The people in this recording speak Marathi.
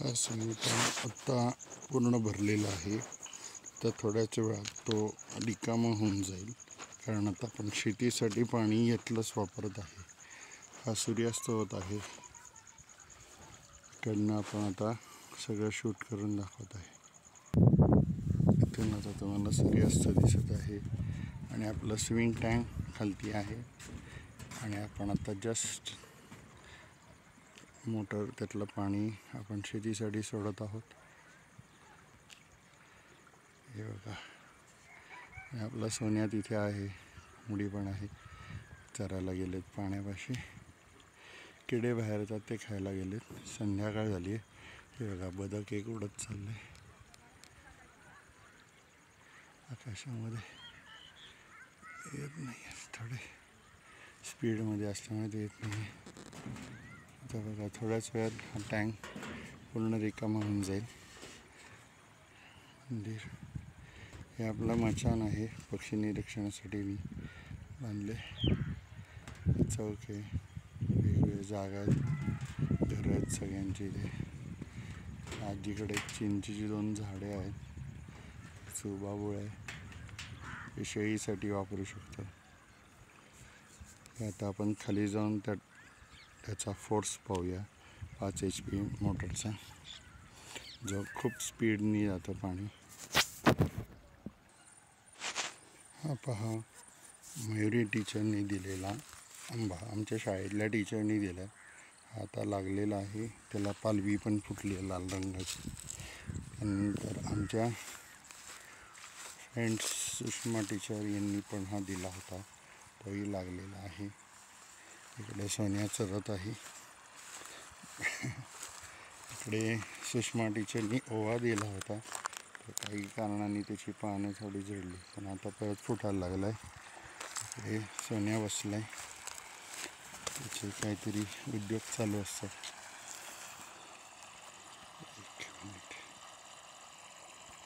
हा स्विमिंग टँक आत्ता पूर्ण भरलेला आहे. तर थोड्याच वेळात तो रिकामा होऊन जाईल, कारण आता आपण शेतीसाठी पाणी यातलंच वापरत आहे. हा सूर्यास्त होत आहे. इकडनं आपण आता सगळं शूट करून दाखवत आहे. इथून आता तुम्हाला सूर्यास्त दिसत आहे आणि आपलं स्विमिंग टँक खालती आहे. आणि आपण आता जस्ट मोटर त्यातलं पाणी आपण शेतीसाठी सोडत आहोत. हे बघा, आपला सोन्या तिथे आहे, मुडी पण आहे, चरायला गेलेत पाण्यापाशी. किडे बाहेर येतात, ते खायला गेलेत. संध्याकाळ झाली आहे. हे बघा, बदक एक उडत चालले आकाशामध्ये. येत नाही, थोडे स्पीडमध्ये असल्यामुळे ते येत नाही. आता बघा, थोड्याच वेळात हा टँक पूर्ण रिकामा होऊन जाईल. मंदिर हे आपला मचान आहे, पक्षी निरीक्षणासाठी मी बांधले. चौक आहे, वेगवेगळ्या जागा आहेत, घरं आहेत सगळ्यांची. इथे आजीकडे चिंचेची 2 झाडे आहेत, सुबाबूळ आहे, हे शेळीसाठी वापरू शकतो. आता आपण खाली जाऊन त्याचा फोर्स पाहूया. 5 HP मोटरचा, जो खूप स्पीडनी जातं पाणी. हा पहा, मयुरी टीचरनी दिलेला आंबा, आमच्या शाळेतल्या टीचरनी दिला. आता लागलेला आहे, त्याला पालवी पण फुटली आहे लाल रंगाची. त्यानंतर आमच्या फ्रेंड्स सुषमा टीचर यांनी पण हा दिला होता, तोही लागलेला आहे. इकडे सोन्या चरत आहे. इकडे सुषमा टीचरनी ओवा दिला होता, तर काही कारणाने त्याची पानं थोडी झडली, पण आता परत फुटायला लागला आहे. इकडे सोन्या बसला आहे, त्याचे काहीतरी उद्योग चालू असतात.